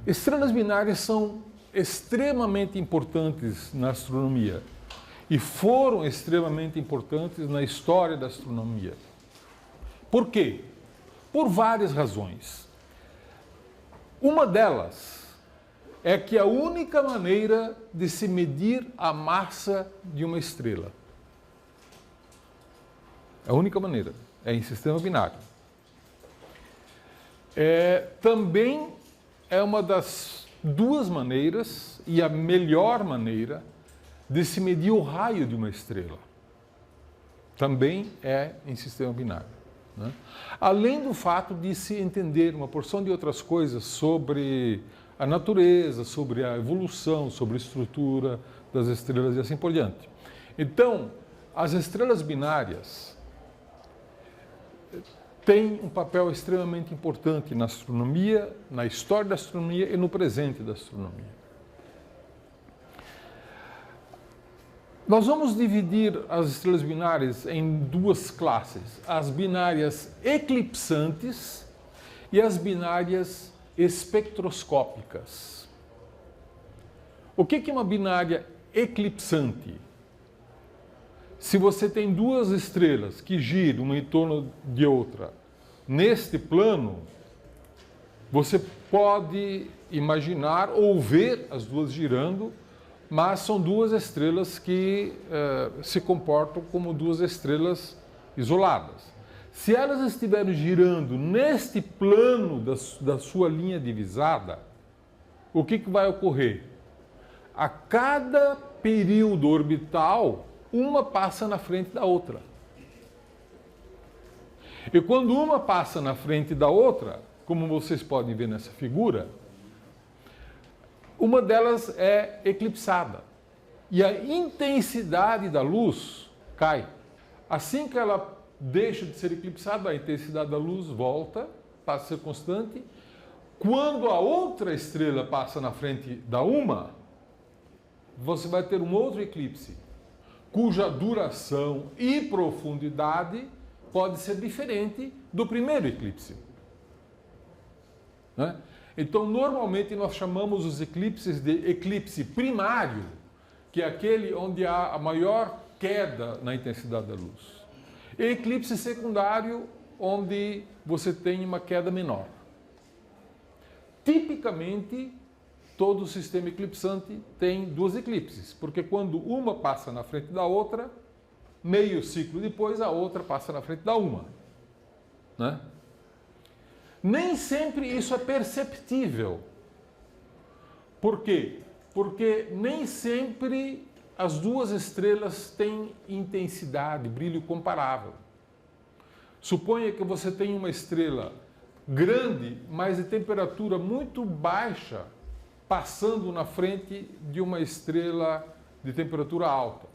Estrelas binárias são extremamente importantes na astronomia e foram extremamente importantes na história da astronomia. Por quê? Por várias razões. Uma delas é que a única maneira de se medir a massa de uma estrela, a única maneira, é em sistema binário. Também é uma das duas maneiras, e a melhor maneira, de se medir o raio de uma estrela. Também é em sistema binário, né? Além do fato de se entender uma porção de outras coisas sobre a natureza, sobre a evolução, sobre a estrutura das estrelas e assim por diante. Então, as estrelas binárias têm um papel extremamente importante na astronomia, na história da astronomia e no presente da astronomia. Nós vamos dividir as estrelas binárias em duas classes, as binárias eclipsantes e as binárias espectroscópicas. O que é uma binária eclipsante? Se você tem duas estrelas que giram uma em torno de outra neste plano, você pode imaginar ou ver as duas girando, mas são duas estrelas que se comportam como duas estrelas isoladas. Se elas estiverem girando neste plano da sua linha divisada, o que vai ocorrer? A cada período orbital, uma passa na frente da outra. E quando uma passa na frente da outra, como vocês podem ver nessa figura, uma delas é eclipsada. E a intensidade da luz cai. Assim que ela deixa de ser eclipsada, a intensidade da luz volta, passa a ser constante. Quando a outra estrela passa na frente da uma, você vai ter um outro eclipse, cuja duração e profundidade pode ser diferente do primeiro eclipse, né? Então, normalmente, nós chamamos os eclipses de eclipse primário, que é aquele onde há a maior queda na intensidade da luz. E eclipse secundário, onde você tem uma queda menor. Tipicamente, todo sistema eclipsante tem duas eclipses, porque quando uma passa na frente da outra, meio ciclo depois, a outra passa na frente da uma, né? Nem sempre isso é perceptível. Por quê? Porque nem sempre as duas estrelas têm intensidade, brilho comparável. Suponha que você tem uma estrela grande, mas de temperatura muito baixa, passando na frente de uma estrela de temperatura alta.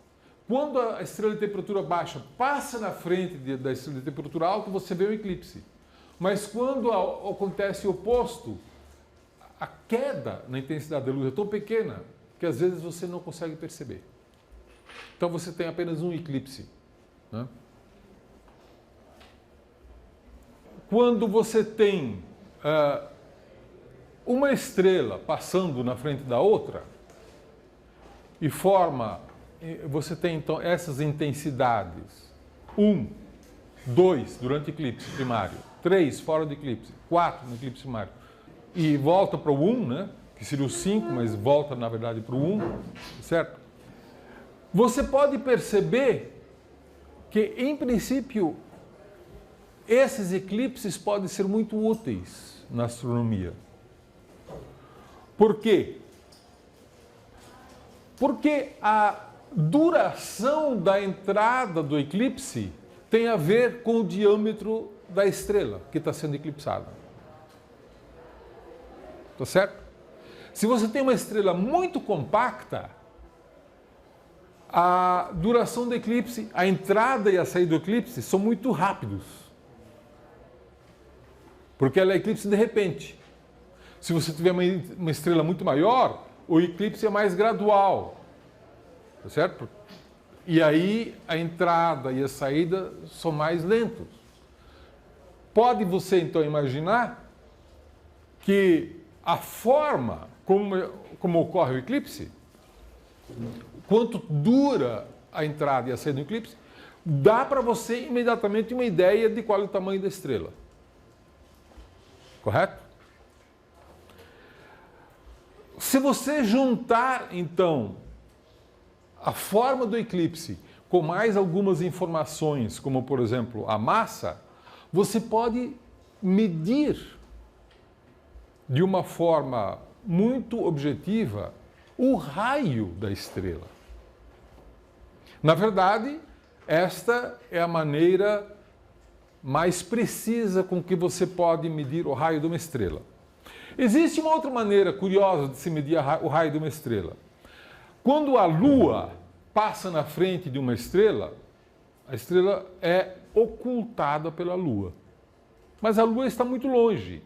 Quando a estrela de temperatura baixa passa na frente da estrela de temperatura alta, você vê o eclipse. Mas quando acontece o oposto, a queda na intensidade da luz é tão pequena que às vezes você não consegue perceber. Então você tem apenas um eclipse, né? Quando você tem uma estrela passando na frente da outra e você tem então essas intensidades, 1, 2 durante o eclipse primário, 3 fora do eclipse, 4 no eclipse primário, e volta para o 1, né? Que seria o 5, mas volta na verdade para o 1, certo? Você pode perceber que, em princípio, esses eclipses podem ser muito úteis na astronomia. Por quê? Porque a duração da entrada do eclipse tem a ver com o diâmetro da estrela que está sendo eclipsada. Tá certo? Se você tem uma estrela muito compacta, a duração do eclipse, a entrada e a saída do eclipse são muito rápidos. Porque ela é eclipse de repente. Se você tiver uma estrela muito maior, o eclipse é mais gradual. Tá certo? E aí a entrada e a saída são mais lentos. Pode você então imaginar que a forma como ocorre o eclipse, quanto dura a entrada e a saída do eclipse, dá para você imediatamente uma ideia de qual é o tamanho da estrela. Correto? Se você juntar, então, a forma do eclipse com mais algumas informações, como, por exemplo, a massa, você pode medir de uma forma muito objetiva o raio da estrela. Na verdade, esta é a maneira mais precisa com que você pode medir o raio de uma estrela. Existe uma outra maneira curiosa de se medir o raio de uma estrela. Quando a Lua passa na frente de uma estrela, a estrela é ocultada pela Lua. Mas a Lua está muito longe.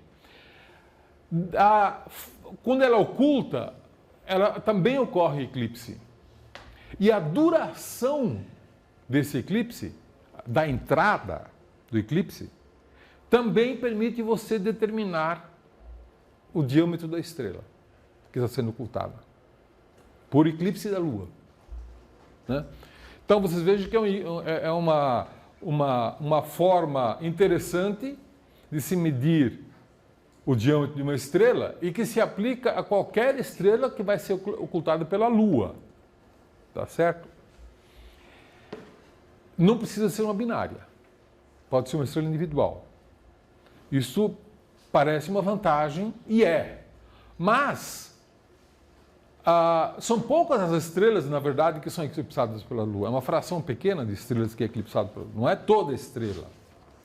Quando ela oculta, ela também ocorre eclipse. E a duração desse eclipse, da entrada do eclipse, também permite você determinar o diâmetro da estrela que está sendo ocultada por eclipse da Lua. Né? Então vocês vejam que é uma forma interessante de se medir o diâmetro de uma estrela e que se aplica a qualquer estrela que vai ser ocultada pela Lua. Tá certo? Não precisa ser uma binária. Pode ser uma estrela individual. Isso parece uma vantagem e é. Mas são poucas as estrelas, na verdade, que são eclipsadas pela Lua. É uma fração pequena de estrelas que é eclipsada pela Lua. Não é toda estrela.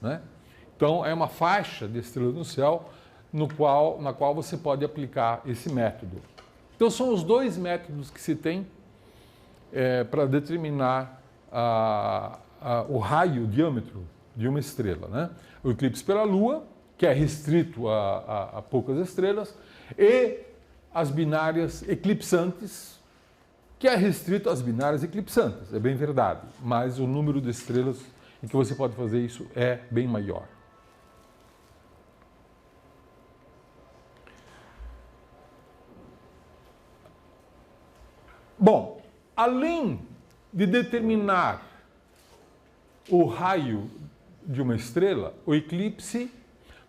Né? Então, é uma faixa de estrelas no céu na qual você pode aplicar esse método. Então, são os dois métodos que se tem para determinar o raio, o diâmetro de uma estrela. Né? O eclipse pela Lua, que é restrito a poucas estrelas, e as binárias eclipsantes, que é restrito às binárias eclipsantes. É bem verdade, mas o número de estrelas em que você pode fazer isso é bem maior. Bom, além de determinar o raio de uma estrela, o eclipse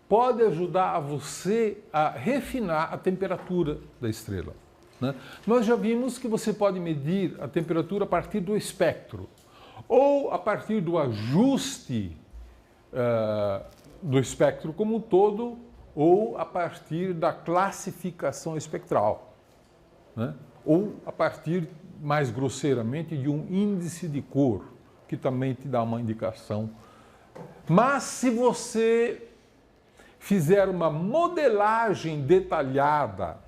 pode ajudar a você a refinar a temperatura da estrela. Né? Nós já vimos que você pode medir a temperatura a partir do espectro, ou a partir do ajuste do espectro como um todo, ou a partir da classificação espectral. Né? Ou a partir, mais grosseiramente, de um índice de cor, que também te dá uma indicação. Mas se você fizer uma modelagem detalhada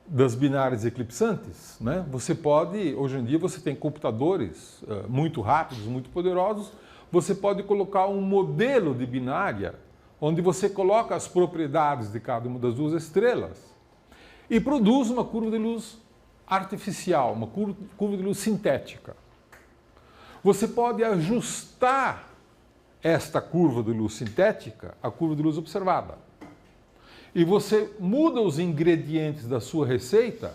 das binárias eclipsantes, né? Você pode, hoje em dia você tem computadores muito rápidos, muito poderosos, você pode colocar um modelo de binária, onde você coloca as propriedades de cada uma das duas estrelas e produz uma curva de luz artificial, uma curva de luz sintética. Você pode ajustar esta curva de luz sintética à curva de luz observada. E você muda os ingredientes da sua receita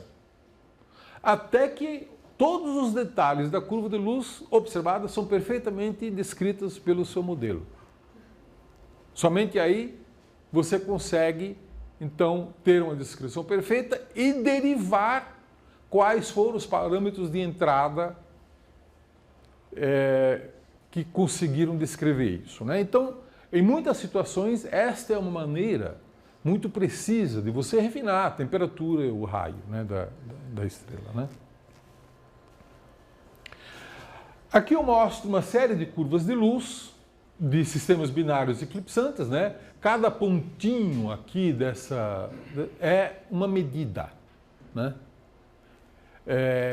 até que todos os detalhes da curva de luz observada são perfeitamente descritos pelo seu modelo. Somente aí você consegue, então, ter uma descrição perfeita e derivar quais foram os parâmetros de entrada que conseguiram descrever isso. Né? Então, em muitas situações, esta é uma maneira muito precisa de você refinar a temperatura e o raio, né, da estrela. Né? Aqui eu mostro uma série de curvas de luz de sistemas binários eclipsantes. Né? Cada pontinho aqui é uma medida. Né?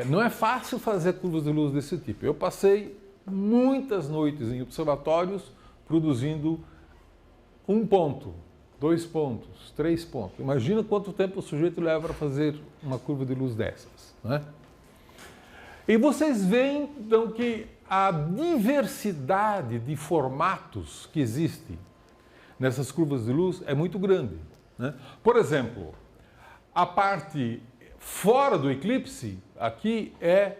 Não é fácil fazer curvas de luz desse tipo. Eu passei muitas noites em observatórios produzindo 1 ponto, 2 pontos, 3 pontos. Imagina quanto tempo o sujeito leva para fazer uma curva de luz dessas. Né? E vocês veem, então, que a diversidade de formatos que existe nessas curvas de luz é muito grande. né? Por exemplo, a parte fora do eclipse aqui é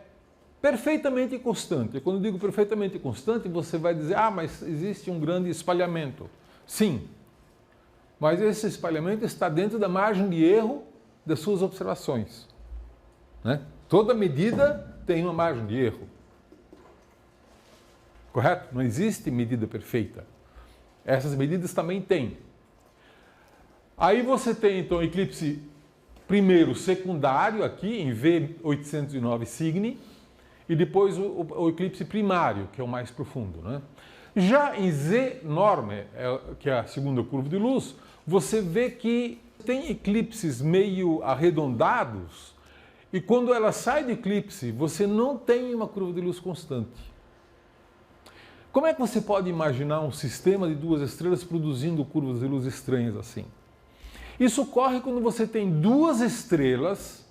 perfeitamente constante. E quando eu digo perfeitamente constante, você vai dizer, ah, mas existe um grande espalhamento. Sim, mas esse espalhamento está dentro da margem de erro das suas observações, né? Toda medida tem uma margem de erro. Correto? Não existe medida perfeita. Essas medidas também têm. Aí você tem, então, o eclipse primeiro secundário aqui, em V809 Cygni, e depois o eclipse primário, que é o mais profundo, né? Já em Z Norme, que é a segunda curva de luz, você vê que tem eclipses meio arredondados, e quando ela sai do eclipse, você não tem uma curva de luz constante. Como é que você pode imaginar um sistema de duas estrelas produzindo curvas de luz estranhas assim? Isso ocorre quando você tem duas estrelas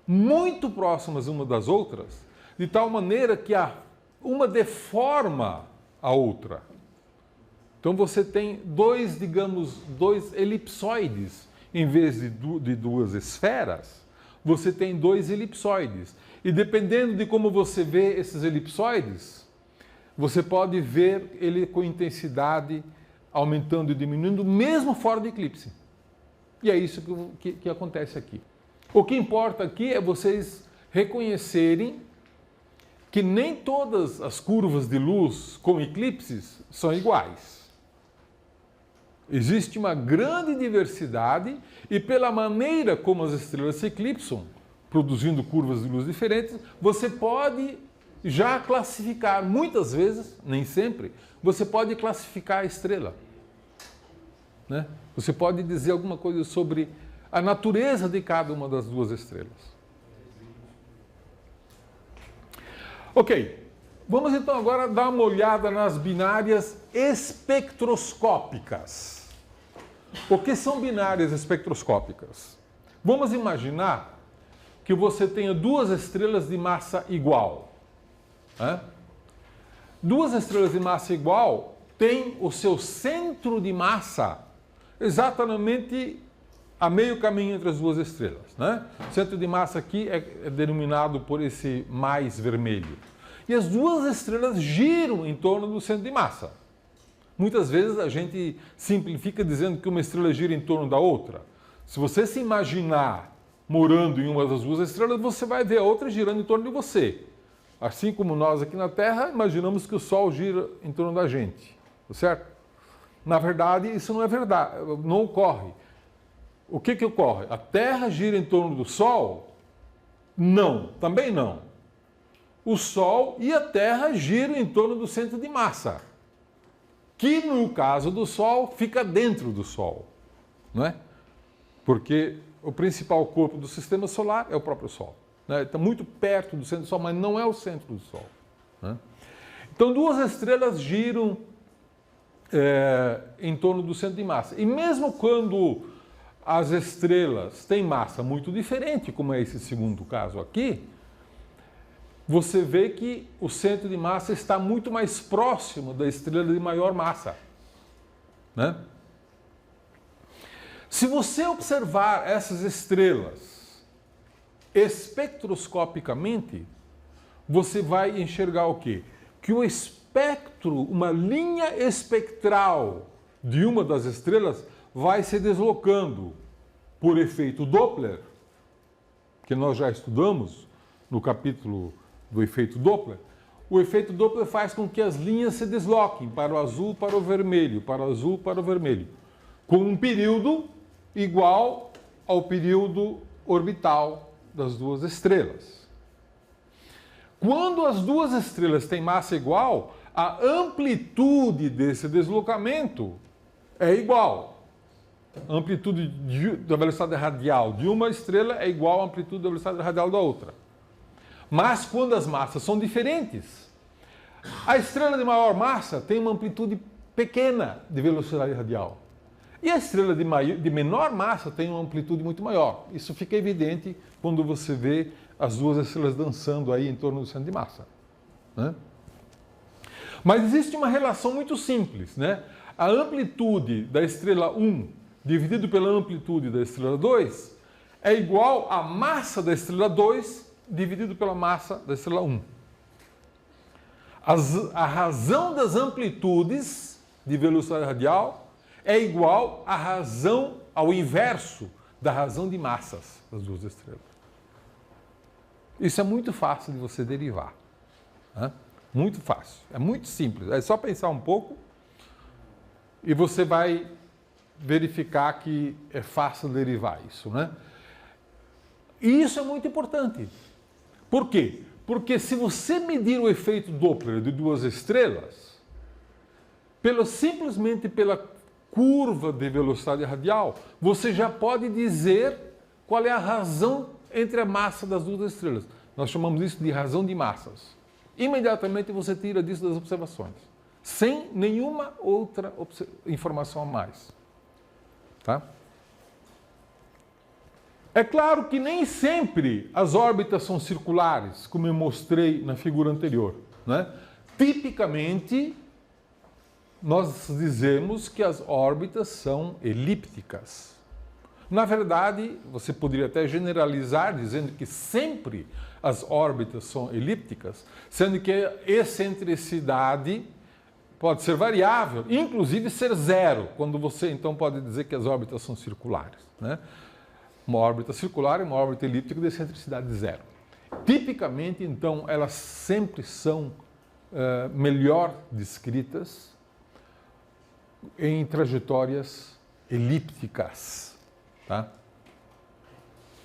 muito próximas umas das outras, de tal maneira que uma deforma a outra. Então você tem dois elipsoides, em vez de duas esferas, você tem dois elipsoides. E dependendo de como você vê esses elipsoides, você pode ver ele com intensidade aumentando e diminuindo, mesmo fora do eclipse. E é isso que acontece aqui. O que importa aqui é vocês reconhecerem que nem todas as curvas de luz com eclipses são iguais. Existe uma grande diversidade e pela maneira como as estrelas se eclipsam, produzindo curvas de luz diferentes, você pode já classificar, muitas vezes, nem sempre, você pode classificar a estrela, né? Você pode dizer alguma coisa sobre a natureza de cada uma das duas estrelas. Ok, vamos então agora dar uma olhada nas binárias espectroscópicas. O que são binárias espectroscópicas? Vamos imaginar que você tenha duas estrelas de massa igual. Duas estrelas de massa igual têm o seu centro de massa exatamente a meio caminho entre as duas estrelas, né? O centro de massa aqui é denominado por esse mais vermelho. E as duas estrelas giram em torno do centro de massa. Muitas vezes a gente simplifica dizendo que uma estrela gira em torno da outra. Se você se imaginar morando em uma das duas estrelas, você vai ver a outra girando em torno de você. Assim como nós aqui na Terra, imaginamos que o Sol gira em torno da gente, certo? Na verdade, isso não é verdade, não ocorre. O que ocorre? A Terra gira em torno do Sol? Não, também não. O Sol e a Terra giram em torno do centro de massa, que no caso do Sol fica dentro do Sol, não é? Porque o principal corpo do sistema solar é o próprio Sol. Está muito perto do centro do Sol, mas não é o centro do Sol, né? Então, duas estrelas giram em torno do centro de massa. E mesmo quando as estrelas têm massa muito diferente, como é esse segundo caso aqui, você vê que o centro de massa está muito mais próximo da estrela de maior massa, né? Se você observar essas estrelas espectroscopicamente, você vai enxergar o quê? Que o espectro, uma linha espectral de uma das estrelas vai se deslocando por efeito Doppler, que nós já estudamos no capítulo do efeito Doppler. O efeito Doppler faz com que as linhas se desloquem para o azul, para o vermelho, para o azul, para o vermelho, com um período igual ao período orbital das duas estrelas. Quando as duas estrelas têm massa igual, a amplitude desse deslocamento é igual. A amplitude da velocidade radial de uma estrela é igual à amplitude da velocidade radial da outra. Mas quando as massas são diferentes, a estrela de maior massa tem uma amplitude pequena de velocidade radial. E a estrela de menor massa tem uma amplitude muito maior. Isso fica evidente quando você vê as duas estrelas dançando aí em torno do centro de massa, né? Mas existe uma relação muito simples, né? A amplitude da estrela 1 dividido pela amplitude da estrela 2 é igual à massa da estrela 2 dividido pela massa da estrela 1. A razão das amplitudes de velocidade radial é igual à razão, ao inverso da razão de massas das duas estrelas. Isso é muito fácil de você derivar. Né? Muito fácil. É muito simples. É só pensar um pouco e você vai verificar que é fácil derivar isso. Né? E isso é muito importante. Por quê? Porque se você medir o efeito Doppler de duas estrelas, simplesmente pela curva de velocidade radial, você já pode dizer qual é a razão entre a massa das duas estrelas. Nós chamamos isso de razão de massas. Imediatamente você tira disso das observações, sem nenhuma outra informação a mais. Tá? É claro que nem sempre as órbitas são circulares, como eu mostrei na figura anterior. Né? Tipicamente, nós dizemos que as órbitas são elípticas. Na verdade, você poderia até generalizar dizendo que sempre as órbitas são elípticas, sendo que a excentricidade pode ser variável, inclusive ser zero, quando você então pode dizer que as órbitas são circulares. Né? Uma órbita circular e uma órbita elíptica de excentricidade zero. Tipicamente, então, elas sempre são melhor descritas em trajetórias elípticas. Tá?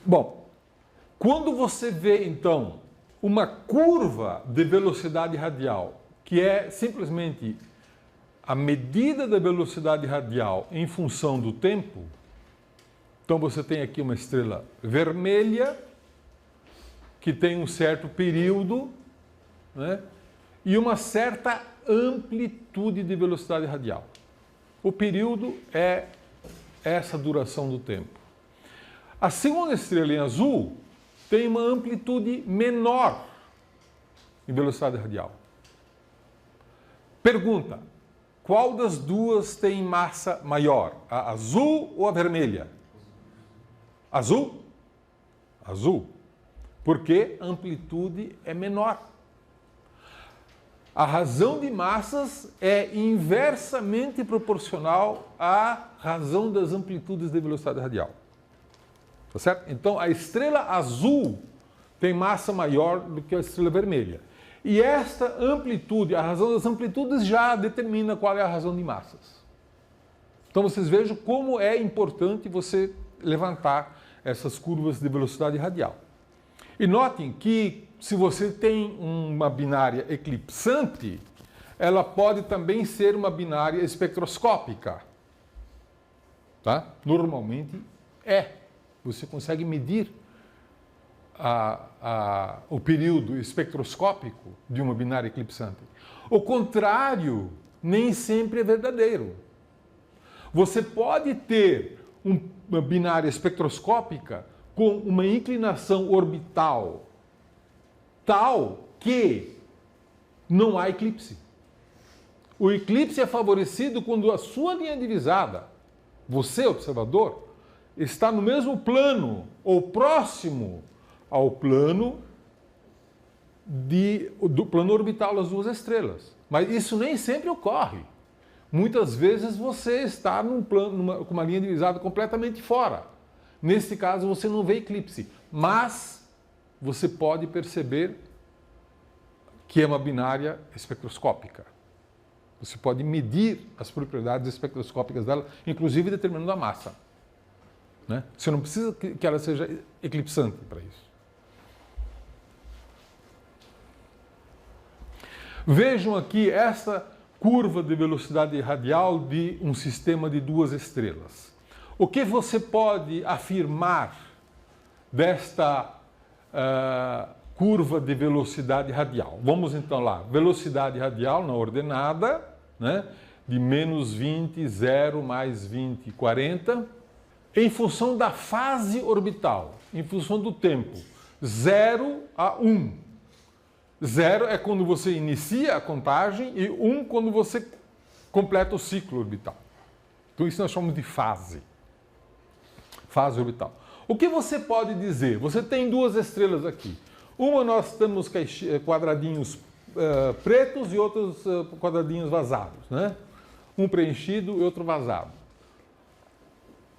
Bom, quando você vê, então, uma curva de velocidade radial, que é simplesmente a medida da velocidade radial em função do tempo, então você tem aqui uma estrela vermelha, que tem um certo período, né, e uma certa amplitude de velocidade radial. O período é essa duração do tempo. A segunda estrela em azul tem uma amplitude menor em velocidade radial. Pergunta: qual das duas tem massa maior? A azul ou a vermelha? Azul? Azul. Porque a amplitude é menor. A razão de massas é inversamente proporcional à razão das amplitudes de velocidade radial. Tá certo? Então, a estrela azul tem massa maior do que a estrela vermelha. E esta amplitude, a razão das amplitudes, já determina qual é a razão de massas. Então, vocês vejam como é importante você levantar essas curvas de velocidade radial. E notem que, se você tem uma binária eclipsante, ela pode também ser uma binária espectroscópica. Tá? Normalmente é. Você consegue medir o período espectroscópico de uma binária eclipsante. O contrário nem sempre é verdadeiro. Você pode ter uma binária espectroscópica com uma inclinação orbital tal que não há eclipse. O eclipse é favorecido quando a sua linha divisada, você, observador, está no mesmo plano ou próximo ao plano do plano orbital das duas estrelas. Mas isso nem sempre ocorre. Muitas vezes você está num plano, com uma linha divisada completamente fora. Nesse caso, você não vê eclipse, mas você pode perceber que é uma binária espectroscópica. Você pode medir as propriedades espectroscópicas dela, inclusive determinando a massa. Né? Você não precisa que ela seja eclipsante para isso. Vejam aqui essa curva de velocidade radial de um sistema de duas estrelas. O que você pode afirmar desta curva de velocidade radial? Vamos então lá. Velocidade radial na ordenada, né? De menos 20, 0, mais 20, 40. Em função da fase orbital, em função do tempo, 0 a 1. 0 é quando você inicia a contagem e 1 quando você completa o ciclo orbital. Então isso nós chamamos de fase. fase orbital. O que você pode dizer? Você tem duas estrelas aqui. Uma nós temos quadradinhos pretos e outros quadradinhos vazados, né? Um preenchido e outro vazado.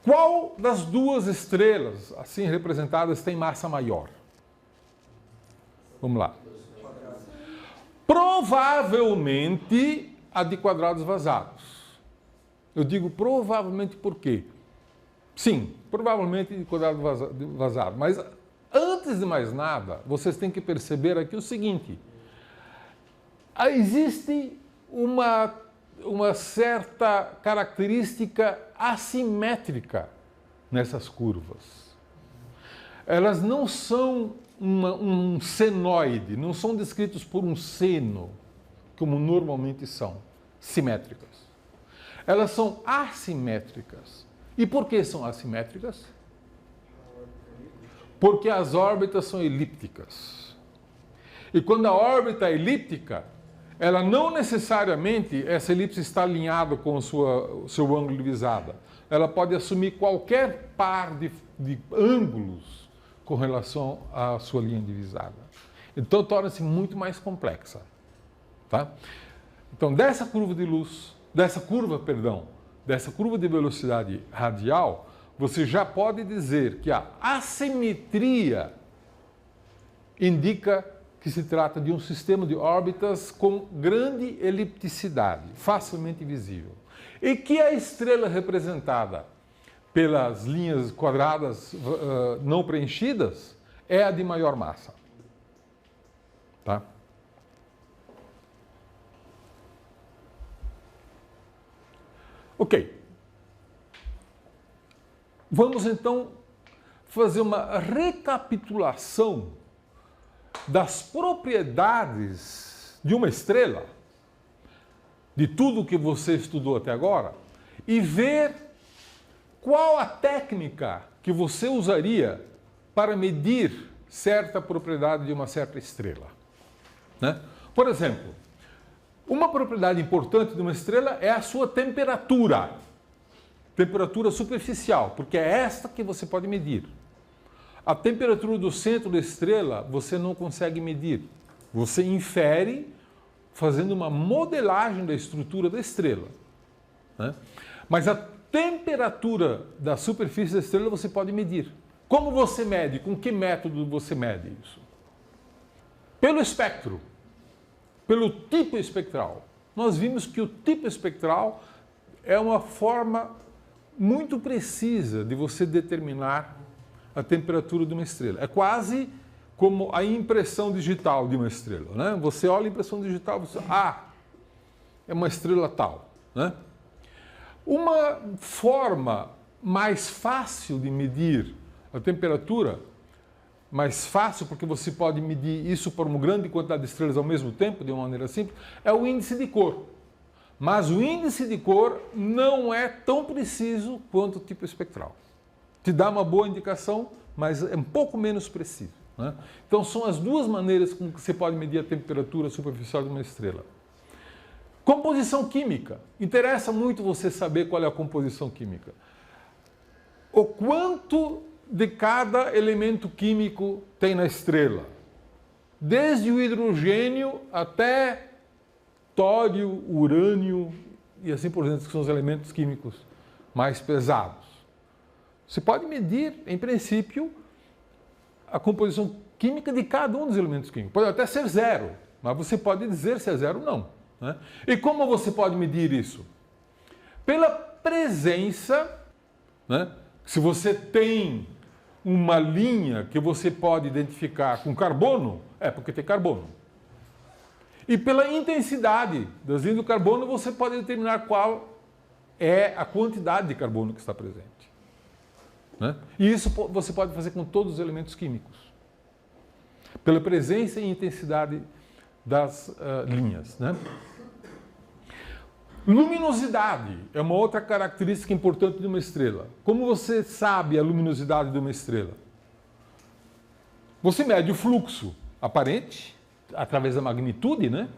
Qual das duas estrelas, assim representadas, tem massa maior? Vamos lá. Provavelmente a de quadrados vazados. Eu digo provavelmente por quê? Sim, provavelmente de quadrado vazado. Mas antes de mais nada, vocês têm que perceber aqui o seguinte. Existe uma certa característica assimétrica nessas curvas. Elas não são um senoide, não são descritos por um seno, como normalmente são, simétricas. Elas são assimétricas. E por que são assimétricas? Porque as órbitas são elípticas. E quando a órbita é elíptica, ela não necessariamente, essa elipse está alinhada com o seu ângulo de visada. Ela pode assumir qualquer par de ângulos com relação à sua linha de visada. Então torna-se muito mais complexa. Tá? Então dessa curva de velocidade radial, você já pode dizer que a assimetria indica que se trata de um sistema de órbitas com grande elipticidade, facilmente visível. E que a estrela representada pelas linhas quadradas não preenchidas é a de maior massa. Tá? Ok. Vamos então fazer uma recapitulação das propriedades de uma estrela, de tudo que você estudou até agora, e ver qual a técnica que você usaria para medir certa propriedade de uma certa estrela. Né? Por exemplo, uma propriedade importante de uma estrela é a sua temperatura. Temperatura superficial, porque é esta que você pode medir. A temperatura do centro da estrela você não consegue medir. Você infere fazendo uma modelagem da estrutura da estrela. Né? Mas a temperatura da superfície da estrela você pode medir. Como você mede? Com que método você mede isso? Pelo espectro. Pelo tipo espectral. Nós vimos que o tipo espectral é uma forma muito precisa de você determinar a temperatura de uma estrela. É quase como a impressão digital de uma estrela. Né? Você olha a impressão digital e você é uma estrela tal. Né? Uma forma mais fácil de medir a temperatura, mais fácil porque você pode medir isso por uma grande quantidade de estrelas ao mesmo tempo, de uma maneira simples, é o índice de cor. Mas o índice de cor não é tão preciso quanto o tipo espectral. Te dá uma boa indicação, mas é um pouco menos preciso. Né? Então são as duas maneiras com que você pode medir a temperatura superficial de uma estrela. Composição química. Interessa muito você saber qual é a composição química. O quanto de cada elemento químico tem na estrela. Desde o hidrogênio até tório, urânio e assim por diante, que são os elementos químicos mais pesados. Você pode medir, em princípio, a composição química de cada um dos elementos químicos. Pode até ser zero, mas você pode dizer se é zero ou não. Né? E como você pode medir isso? Pela presença, né? Se você tem uma linha que você pode identificar com carbono, é porque tem carbono. E pela intensidade das linhas do carbono, você pode determinar qual é a quantidade de carbono que está presente. Né? E isso você pode fazer com todos os elementos químicos. Pela presença e intensidade das linhas. Né? Luminosidade é uma outra característica importante de uma estrela. Como você sabe a luminosidade de uma estrela? Você mede o fluxo aparente, através da magnitude, né?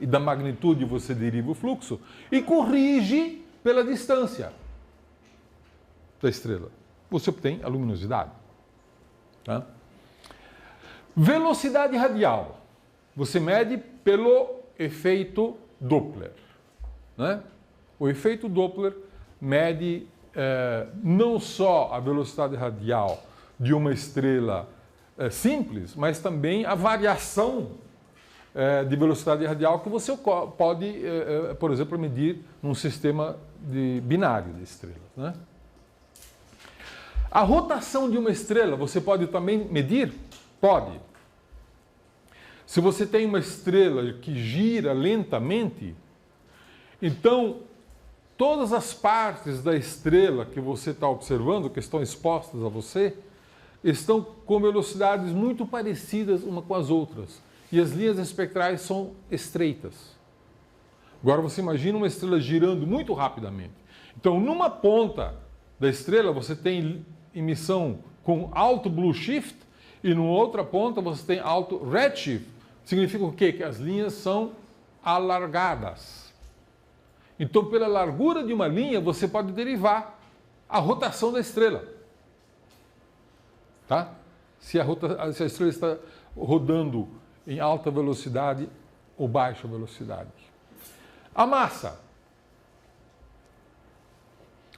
E da magnitude você deriva o fluxo, e corrige pela distância da estrela. você obtém a luminosidade. Tá? Velocidade radial. Você mede pelo efeito Doppler. Né? O efeito Doppler mede não só a velocidade radial de uma estrela simples, mas também a variação de velocidade radial que você pode, por exemplo, medir num sistema binário de estrelas. Né? A rotação de uma estrela você pode também medir? Pode. Se você tem uma estrela que gira lentamente, então todas as partes da estrela que você está observando, que estão expostas a você, estão com velocidades muito parecidas uma com as outras. E as linhas espectrais são estreitas. Agora você imagina uma estrela girando muito rapidamente. Então, numa ponta da estrela você tem emissão com alto blue shift e numa outra ponta você tem alto redshift. Significa o quê? Que as linhas são alargadas. Então, pela largura de uma linha, você pode derivar a rotação da estrela. Tá? Se a estrela está rodando em alta velocidade ou baixa velocidade. A massa.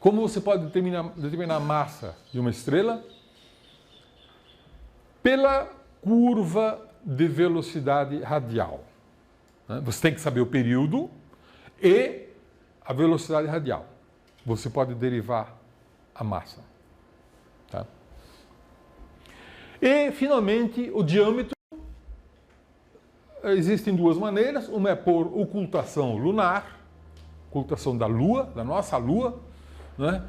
Como você pode determinar a massa de uma estrela? Pela curva de velocidade radial. Você tem que saber o período e a velocidade radial. Você pode derivar a massa. Tá? E, finalmente, o diâmetro. Existem duas maneiras. Uma é por ocultação lunar, ocultação da Lua, da nossa Lua, né?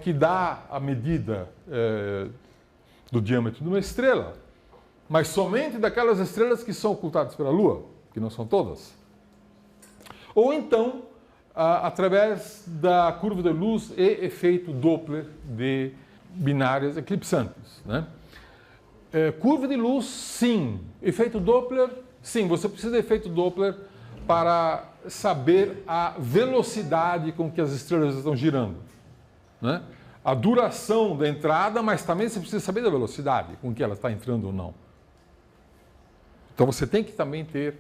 Que dá a medida do diâmetro de uma estrela, mas somente daquelas estrelas que são ocultadas pela Lua, que não são todas. Ou então, através da curva de luz e efeito Doppler de binárias eclipsantes. Né? Curva de luz, sim. Efeito Doppler, sim. Você precisa de efeito Doppler para saber a velocidade com que as estrelas estão girando. Né? A duração da entrada, mas também você precisa saber da velocidade com que ela está entrando ou não. Então você tem que também ter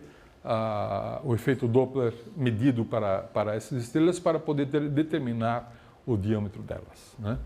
o efeito Doppler medido para essas estrelas para poder determinar o diâmetro delas. Né?